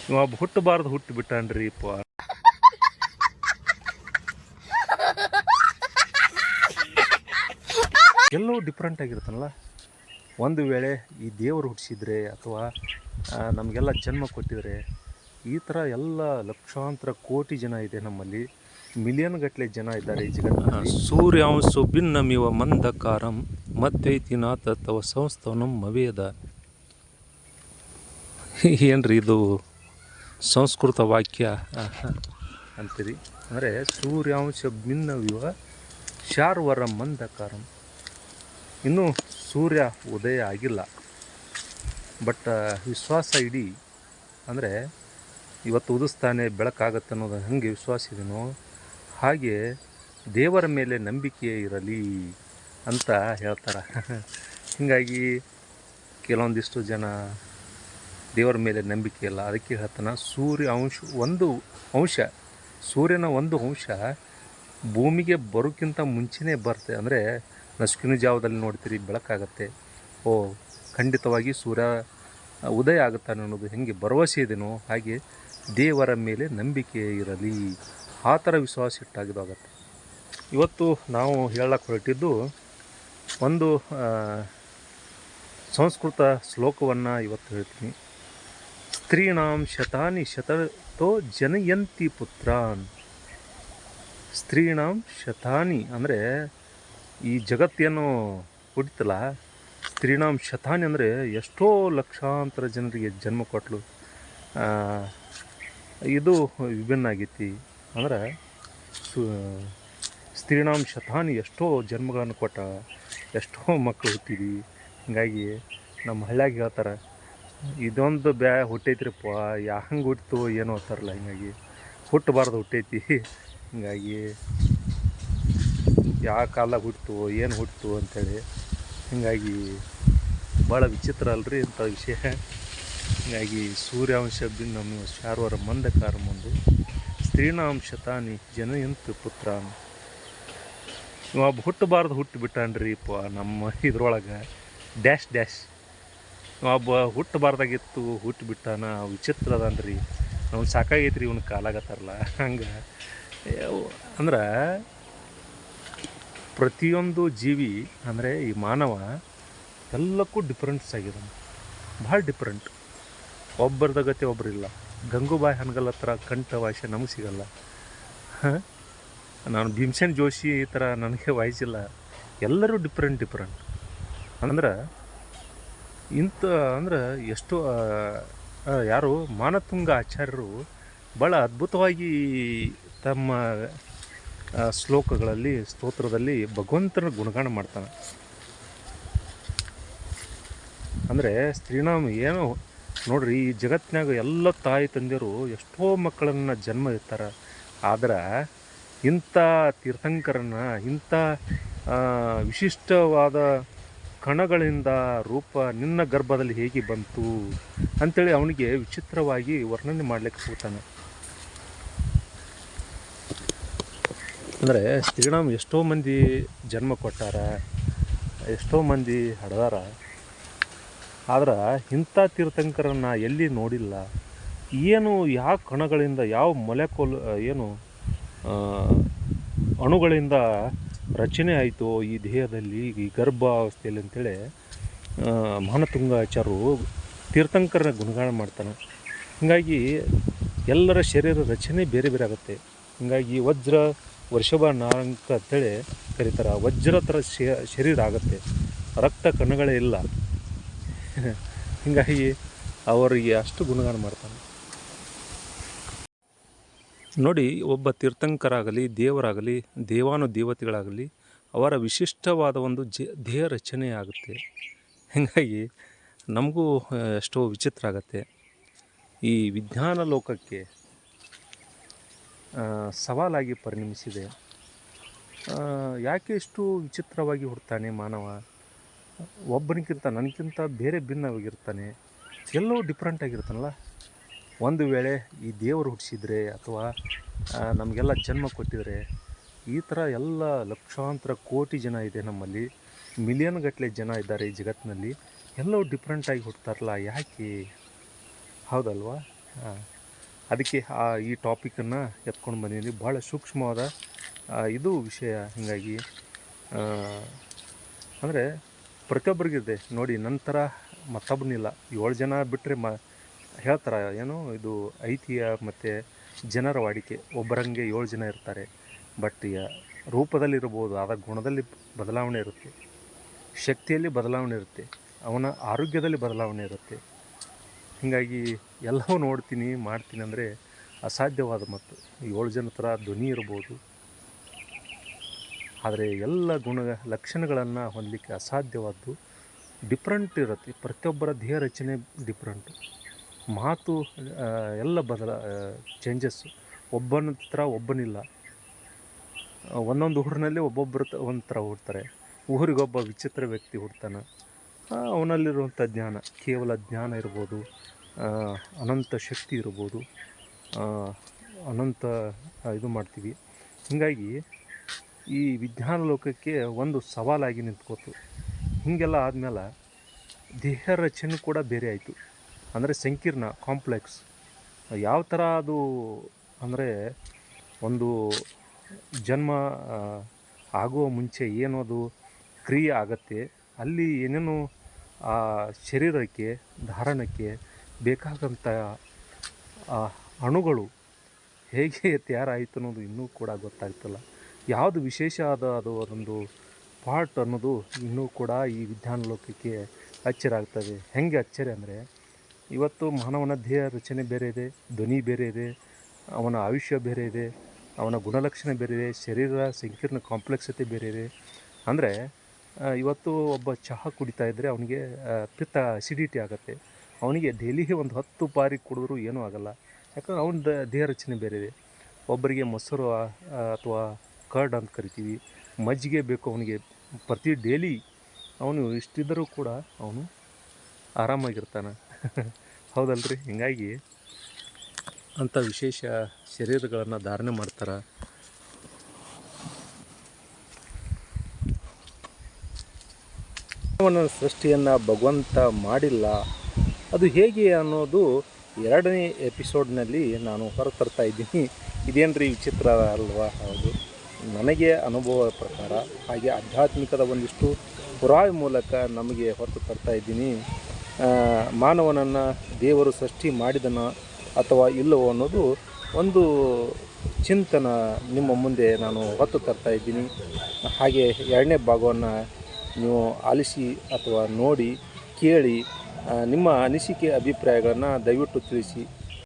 ಇವ ಹುಟ್ಟಬಾರ್ದು ಹುಟ್ಟು ಬಿಟ್ಟಾನ್ರಿ ಪ. ಎಲ್ಲವೂ ಡಿಫ್ರೆಂಟ್ ಆಗಿರ್ತಾನಲ್ಲ. ಒಂದು ವೇಳೆ ಈ ದೇವರು ಹುಟ್ಟಿಸಿದ್ರೆ ಅಥವಾ ನಮಗೆಲ್ಲ ಜನ್ಮ ಕೊಟ್ಟಿದ್ರೆ ಈ ಥರ ಎಲ್ಲ ಲಕ್ಷಾಂತರ ಕೋಟಿ ಜನ ಇದೆ ನಮ್ಮಲ್ಲಿ, ಮಿಲಿಯನ್ ಗಟ್ಟಲೆ ಜನ ಇದ್ದಾರೆ ಈ ಜಗತ್ತಿನಲ್ಲಿ. ಸೂರ್ಯಾಂಶು ಭಿನ್ನಮಿವ ಮಂದಕಾರಂ ಮಧ್ಯೈತಿನಾಥ ತವ ಸಂಸ್ಥಾನಂ ಮವೇದ. ಏನ್ರಿ ಇದು ಸಂಸ್ಕೃತ ವಾಕ್ಯ ಅಂತೀರಿ. ಅಂದರೆ ಸೂರ್ಯಾಂಶ ಭಿನ್ನವಿವ ಶಾರ್ವರ ಮಂದಕಾರಂ. ಇನ್ನೂ ಸೂರ್ಯ ಉದಯ ಆಗಿಲ್ಲ, ಬಟ್ ವಿಶ್ವಾಸ ಇಡೀ. ಅಂದರೆ ಇವತ್ತು ಉದಿಸ್ತಾನೆ ಬೆಳಕಾಗತ್ತೆ ಅನ್ನೋದು ಹಾಗೆ ವಿಶ್ವಾಸ ಇದೆಯೋ ಹಾಗೆ ದೇವರ ಮೇಲೆ ನಂಬಿಕೆ ಇರಲಿ ಅಂತ ಹೇಳ್ತಾರೆ. ಹೀಗಾಗಿ ಕೆಲವೊಂದಿಷ್ಟು ಜನ ದೇವರ ಮೇಲೆ ನಂಬಿಕೆ ಇಲ್ಲ, ಅದಕ್ಕೆ ಹೇಳ್ತಾನೆ ಸೂರ್ಯನ ಒಂದು ಅಂಶ ಭೂಮಿಗೆ ಬರೋಕ್ಕಿಂತ ಮುಂಚೆನೇ ಬರುತ್ತೆ. ಅಂದರೆ ನಸುಕಿನ ಜಾವದಲ್ಲಿ ನೋಡ್ತೀರಿ ಬೆಳಕಾಗತ್ತೆ, ಓ ಖಂಡಿತವಾಗಿ ಸೂರ್ಯ ಉದಯ ಆಗುತ್ತಾನೆ ಅನ್ನೋದು ಹೆಂಗೆ ಭರವಸೆ ಇದೆಯೋ ಹಾಗೆ ದೇವರ ಮೇಲೆ ನಂಬಿಕೆ ಇರಲಿ, ಆ ಥರ ವಿಶ್ವಾಸ ಇಟ್ಟಾಗಿದಾಗತ್ತೆ. ಇವತ್ತು ನಾವು ಹೇಳಕ್ಕೆ ಹೊರಟಿದ್ದು ಒಂದು ಸಂಸ್ಕೃತ ಶ್ಲೋಕವನ್ನು ಇವತ್ತು ಹೇಳ್ತೀನಿ. ಸ್ತ್ರೀಣಾಂ ಶತಾನಿ ಶತತೋ ಜನಯಂತಿ ಪುತ್ರಾನ್. ಸ್ತ್ರೀಣಾಂ ಶತಾನಿ ಅಂದರೆ ಈ ಜಗತ್ತೇನು ಹುಟ್ಟಿತಲ್ಲ, ಸ್ತ್ರೀಣಾಂ ಶತಾನಿ ಅಂದರೆ ಎಷ್ಟೋ ಲಕ್ಷಾಂತರ ಜನರಿಗೆ ಜನ್ಮ ಕೊಟ್ಟಳು. ಇದು ವಿಭಿನ್ನ ಆಗೈತಿ. ಅಂದ್ರೆ ಸ್ತ್ರೀಣಾಂ ಶತಾನಿ ಎಷ್ಟೋ ಜನ್ಮಗಳನ್ನು ಕೊಟ್ಟ, ಎಷ್ಟೋ ಮಕ್ಕಳು ಹುಟ್ಟಿದ್ವಿ. ಹೀಗಾಗಿ ನಮ್ಮ ಹಳ್ಳಿಯಾಗ ಹೇಳ್ತಾರೆ, ಇದೊಂದು ಹುಟ್ಟೈತ್ರಿಪ್ಪ, ಹಂಗೆ ಹುಟ್ಟಿತು ಏನೋ ಅಂತಾರಲ್ಲ, ಹೀಗಾಗಿ ಹುಟ್ಟಬಾರ್ದು ಹುಟ್ಟೈತಿ. ಹೀಗಾಗಿ ಯಾವ ಕಾಲದಾಗ ಹುಟ್ಟಿತು ಏನು ಹುಟ್ಟಿತು ಅಂಥೇಳಿ, ಹೀಗಾಗಿ ಭಾಳ ವಿಚಿತ್ರ ಅಲ್ರಿ ಇಂಥ ವಿಷಯ. ಹೀಗಾಗಿ ಸೂರ್ಯಾಂಶ ಭಿನ್ನಮಿವ ಶಾರ್ವರ ಮಂದಕಾರ ಮುಂದು ಸ್ತ್ರೀಣಾಂ ಶತಾನಿ ಜನಯಂತು ಪುತ್ರಾನ್. ಇವ ಹುಟ್ಟಬಾರ್ದು ಹುಟ್ಟಿಬಿಟ್ಟಾನ್ರಿ ಪ ನಮ್ಮ ಇದ್ರೊಳಗೆ ಡ್ಯಾಶ್. ಒಬ್ಬ ಹುಟ್ಟಬಾರ್ದಾಗಿತ್ತು ಹುಟ್ಟಿಬಿಟ್ಟಾನ, ವಿಚಿತ್ರ ಅದನ್ರಿ. ಅವ್ನು ಸಾಕಾಗೈತ್ರಿ ಇವ್ನ ಕಾಲಾಗತ್ತಾರಲ್ಲ ಹಂಗೆ. ಅಂದ್ರೆ ಪ್ರತಿಯೊಂದು ಜೀವಿ ಅಂದರೆ ಈ ಮಾನವ ಎಲ್ಲಕ್ಕೂ ಡಿಫ್ರೆನ್ಸ್ ಆಗಿದೆ, ಭಾಳ ಡಿಫ್ರೆಂಟ್. ಒಬ್ಬರದ ಗತಿ ಒಬ್ಬರಿಲ್ಲ. ಗಂಗೂಬಾಯಿ ಹನಗಲ್ ಹತ್ರ ಕಂಠ ವಾಯ್ಸ್ ನಮಗೆ ಸಿಗಲ್ಲ. ನಾನು ಭೀಮಸೇನ್ ಜೋಶಿ ಈ ಥರ ನನಗೆ ವಾಯ್ಸಿಲ್ಲ. ಎಲ್ಲರೂ ಡಿಫ್ರೆಂಟ್. ಅಂದ್ರೆ ಅಂದ್ರೆ ಎಷ್ಟು ಯಾರು ಮಾನತುಂಗ ಆಚಾರ್ಯರು ಭಾಳ ಅದ್ಭುತವಾಗಿ ತಮ್ಮ ಶ್ಲೋಕಗಳಲ್ಲಿ ಸ್ತೋತ್ರದಲ್ಲಿ ಭಗವಂತನ ಗುಣಗಾನ ಮಾಡ್ತಾನೆ. ಅಂದರೆ ಸ್ತ್ರೀನಾಮ ಏನು ನೋಡ್ರಿ, ಈ ಜಗತ್ತಿನಾಗ ಎಲ್ಲ ತಾಯಿ ತಂದೆಯರು ಎಷ್ಟೋ ಮಕ್ಕಳನ್ನು ಜನ್ಮ ಇರ್ತಾರೆ. ಆದ್ರೆ ಇಂಥ ತೀರ್ಥಂಕರನ್ನು, ಇಂಥ ವಿಶಿಷ್ಟವಾದ ಕಣಗಳಿಂದ ರೂಪ ನಿನ್ನ ಗರ್ಭದಲ್ಲಿ ಹೇಗೆ ಬಂತು ಅಂಥೇಳಿ ಅವನಿಗೆ ವಿಚಿತ್ರವಾಗಿ ವರ್ಣನೆ ಮಾಡಲಿಕ್ಕೆ ಹೋಗ್ತಾನೆ. ಅಂದರೆ ಸ್ತ್ರೀನಾಮ ಎಷ್ಟೋ ಮಂದಿ ಜನ್ಮ ಕೊಟ್ಟಾರ, ಎಷ್ಟೋ ಮಂದಿ ಹಡ್ದಾರ. ಆದ್ರೆ ಇಂಥ ತೀರ್ಥಂಕರನ್ನು ಎಲ್ಲಿ ನೋಡಿಲ್ಲ. ಏನು ಯಾವ ಕಣಗಳಿಂದ, ಯಾವ ಮೊಲೆಕೋಲ್ ಏನು ಅಣುಗಳಿಂದ ರಚನೆ ಆಯಿತು ಈ ದೇಹದಲ್ಲಿ, ಈ ಗರ್ಭಾವಸ್ಥೆಯಲ್ಲಿ ಅಂತೇಳಿ ಮಾನತುಂಗಾಚಾರ್ಯರು ತೀರ್ಥಂಕರನ ಗುಣಗಾನ ಮಾಡ್ತಾನೆ. ಹೀಗಾಗಿ ಎಲ್ಲರ ಶರೀರ ರಚನೆ ಬೇರೆ ಬೇರೆ ಆಗುತ್ತೆ. ಹೀಗಾಗಿ ವಜ್ರ ವೃಷಭ ನಾಂಕ ಅಂತೇಳಿ ಕರೀತಾರೆ. ವಜ್ರ ಥರ ಶರೀರ ಆಗುತ್ತೆ, ರಕ್ತ ಕಣಗಳೇ ಇಲ್ಲ. ಹೀಗಾಗಿ ಅವರಿಗೆ ಅಷ್ಟು ಗುಣಗಾನ ಮಾಡ್ತಾನೆ. ನೋಡಿ, ಒಬ್ಬ ತೀರ್ಥಂಕರಾಗಲಿ, ದೇವರಾಗಲಿ, ದೇವಾನುದೇವತೆಗಳಾಗಲಿ, ಅವರ ವಿಶಿಷ್ಟವಾದ ಒಂದು ದೇಹ ರಚನೆ ಆಗುತ್ತೆ. ಹೀಗಾಗಿ ನಮಗೂ ಎಷ್ಟೋ ವಿಚಿತ್ರ ಆಗುತ್ತೆ. ಈ ವಿಜ್ಞಾನ ಲೋಕಕ್ಕೆ ಸವಾಲಾಗಿ ಪರಿಣಮಿಸಿದೆ. ಯಾಕೆ ಇಷ್ಟು ವಿಚಿತ್ರವಾಗಿ ಹುಡ್ತಾನೆ ಮಾನವ? ಒಬ್ಬನಿಗಿಂತ ನನಗಿಂತ ಬೇರೆ ಭಿನ್ನವಾಗಿರ್ತಾನೆ, ಎಲ್ಲವೂ ಡಿಫ್ರೆಂಟ್ ಆಗಿರ್ತಾನಲ್ಲ. ಒಂದು ವೇಳೆ ಈ ದೇವರು ಹುಟ್ಟಿಸಿದ್ರೆ ಅಥವಾ ನಮಗೆಲ್ಲ ಜನ್ಮ ಕೊಟ್ಟಿದ್ರೆ ಈ ಥರ ಎಲ್ಲ ಲಕ್ಷಾಂತರ ಕೋಟಿ ಜನ ಇದೆ ನಮ್ಮಲ್ಲಿ, ಮಿಲಿಯನ್ ಗಟ್ಟಲೆ ಜನ ಇದ್ದಾರೆ ಈ ಜಗತ್ತಿನಲ್ಲಿ, ಎಲ್ಲವೂ ಡಿಫ್ರೆಂಟಾಗಿ ಹುಡ್ತಾರಲ್ಲ, ಯಾಕೆ? ಹೌದಲ್ವಾ? ಅದಕ್ಕೆ ಈ ಟಾಪಿಕನ್ನು ಎತ್ಕೊಂಡು ಬಂದಿದ್ದೀನಿ. ಭಾಳ ಸೂಕ್ಷ್ಮವಾದ ಇದು ವಿಷಯ. ಹೀಗಾಗಿ ಅಂದರೆ ಪ್ರತಿಯೊಬ್ಬರಿಗಿದೆ ನೋಡಿ, ನಂತರ ಮತ್ತೊಬ್ಬನಿಲ್ಲ. 7 ಜನ ಬಿಟ್ಟರೆ ಹೇಳ್ತಾರೆ ಏನು ಇದು ಐತಿಹ್ಯ ಮತ್ತು ಜನರ ವಾಡಿಕೆ, ಒಬ್ಬರಂಗೆ 7 ಜನ ಇರ್ತಾರೆ. ಬಟ್ ರೂಪದಲ್ಲಿರ್ಬೋದು, ಆದ ಗುಣದಲ್ಲಿ ಬದಲಾವಣೆ ಇರುತ್ತೆ, ಶಕ್ತಿಯಲ್ಲಿ ಬದಲಾವಣೆ ಇರುತ್ತೆ, ಅವನ ಆರೋಗ್ಯದಲ್ಲಿ ಬದಲಾವಣೆ ಇರುತ್ತೆ. ಹೀಗಾಗಿ ಎಲ್ಲವೂ ನೋಡ್ತೀನಿ ಮಾಡ್ತೀನಿ ಅಂದರೆ ಅಸಾಧ್ಯವಾದ ಮತ್ತು 7 ಜನ ಥರ ಧ್ವನಿ ಇರ್ಬೋದು, ಆದರೆ ಎಲ್ಲ ಲಕ್ಷಣಗಳನ್ನು ಹೊಂದಲಿಕ್ಕೆ ಅಸಾಧ್ಯವಾದ್ದು. ಡಿಫ್ರೆಂಟ್ ಇರುತ್ತೆ, ಪ್ರತಿಯೊಬ್ಬರ ದೇಹ ರಚನೆ ಡಿಫ್ರೆಂಟು, ಮಾತು ಎಲ್ಲ ಚೇಂಜಸ್ಸು. ಒಬ್ಬನ ಥರ ಒಬ್ಬನಿಲ್ಲ. ಒಂದೊಂದು ಊರಿನಲ್ಲಿ ಒಬ್ಬೊಬ್ಬರು ಒಂದು ಥರ ಹುಡ್ತಾರೆ. ಊರಿಗೊಬ್ಬ ವಿಚಿತ್ರ ವ್ಯಕ್ತಿ ಹುಡ್ತಾನೆ. ಅವನಲ್ಲಿರುವಂಥ ಜ್ಞಾನ, ಕೇವಲ ಜ್ಞಾನ ಇರ್ಬೋದು, ಅನಂತ ಶಕ್ತಿ ಇರ್ಬೋದು, ಅನಂತ ಇದು ಮಾಡ್ತೀವಿ. ಹೀಗಾಗಿ ಈ ವಿಜ್ಞಾನ ಲೋಕಕ್ಕೆ ಒಂದು ಸವಾಲಾಗಿ ನಿಂತ್ಕೋತು. ಹೀಗೆಲ್ಲ ಆದಮೇಲೆ ದೇಹ ರಚನೆ ಕೂಡ ಬೇರೆ ಆಯಿತು. ಅಂದರೆ ಸಂಕೀರ್ಣ, ಕಾಂಪ್ಲೆಕ್ಸ್. ಯಾವ ಥರ ಅದು ಅಂದರೆ ಒಂದು ಜನ್ಮ ಆಗುವ ಮುಂಚೆ ಏನದು ಕ್ರಿಯೆ ಆಗತ್ತೆ, ಅಲ್ಲಿ ಏನೇನು ಆ ಶರೀರಕ್ಕೆ ಧಾರಣಕ್ಕೆ ಬೇಕಾದಂಥ ಅಣುಗಳು ಹೇಗೆ ತಯಾರಾಯಿತು ಅನ್ನೋದು ಇನ್ನೂ ಕೂಡ ಗೊತ್ತಾಗ್ತಿಲ್ಲ. ಯಾವುದು ವಿಶೇಷ ಅದು ಅದೊಂದು ಪಾರ್ಟ್ ಅನ್ನೋದು ಇನ್ನೂ ಕೂಡ ಈ ವಿಜ್ಞಾನ ಲೋಕಕ್ಕೆ ಅಚ್ಚರಿ ಆಗ್ತದೆ. ಹೆಂಗೆ ಅಚ್ಚರಿ ಅಂದರೆ, ಇವತ್ತು ಮಾನವನ ದೇಹ ರಚನೆ ಬೇರೆ ಇದೆ, ಧ್ವನಿ ಬೇರೆ ಇದೆ, ಅವನ ಆಯುಷ್ಯ ಬೇರೆ ಇದೆ, ಅವನ ಗುಣಲಕ್ಷಣ ಬೇರೆ ಇದೆ, ಶರೀರ ಸಂಕೀರ್ಣ ಕಾಂಪ್ಲೆಕ್ಸತೆ ಬೇರೆ ಇದೆ. ಅಂದರೆ ಇವತ್ತು ಒಬ್ಬ ಚಹಾ ಕುಡಿತಾ ಇದ್ದರೆ ಅವನಿಗೆ ಪಿತ್ತ ಅಸಿಡಿಟಿ ಆಗುತ್ತೆ. ಅವನಿಗೆ ಡೈಲಿಗೆ ಒಂದು 10 ಬಾರಿ ಕುಡಿದ್ರೂ ಏನೂ ಆಗೋಲ್ಲ, ಯಾಕಂದ್ರೆ ಅವನ ದೇಹ ರಚನೆ ಬೇರೆ ಇದೆ. ಒಬ್ಬರಿಗೆ ಮೊಸರು ಅಥವಾ ಕರ್ಡ್ ಅಂತ ಕರಿತೀವಿ, ಮಜ್ಜಿಗೆ ಬೇಕು ಅವನಿಗೆ ಪ್ರತಿ ಡೈಲಿ. ಅವನು ಇಷ್ಟಿದ್ದರೂ ಕೂಡ ಅವನು ಆರಾಮಾಗಿರ್ತಾನೆ. ಹೌದಲ್ರಿ? ಹೀಗಾಗಿ ಅಂಥ ವಿಶೇಷ ಶರೀರಗಳನ್ನು ಧಾರಣೆ ಮಾಡ್ತಾರೆ. ಮಾನವನ ಸೃಷ್ಟಿಯನ್ನು ಭಗವಂತ ಮಾಡಿಲ್ಲ, ಅದು ಹೇಗೆ ಅನ್ನೋದು 2ನೇ ಎಪಿಸೋಡ್ನಲ್ಲಿ ನಾನು ಹೊರತರ್ತಾ ಇದ್ದೀನಿ. ಇದೇನ್ರಿ ವಿಚಿತ್ರ ಅಲ್ವಾ? ಹೌದು, ನನಗೆ ಅನುಭವ ಪ್ರಕಾರ ಹಾಗೆ ಆಧ್ಯಾತ್ಮಿಕದ ಒಂದಿಷ್ಟು ಪುರಾವೆ ಮೂಲಕ ನಮಗೆ ಹೊರತು ತರ್ತಾ ಇದ್ದೀನಿ. ಮಾನವನನ್ನು ದೇವರು ಸೃಷ್ಟಿ ಮಾಡಿದನ ಅಥವಾ ಇಲ್ಲವೋ ಅನ್ನೋದು ಒಂದು ಚಿಂತನ ನಿಮ್ಮ ಮುಂದೆ ನಾನು ಹೊತ್ತು ತರ್ತಾ ಇದ್ದೀನಿ. ಹಾಗೆ 2ನೇ ಭಾಗವನ್ನು ನೀವು ಆಲಿಸಿ ಅಥವಾ ನೋಡಿ ಕೇಳಿ ನಿಮ್ಮ ಅನಿಸಿಕೆ ಅಭಿಪ್ರಾಯಗಳನ್ನು ದಯವಿಟ್ಟು ತಿಳಿಸಿ.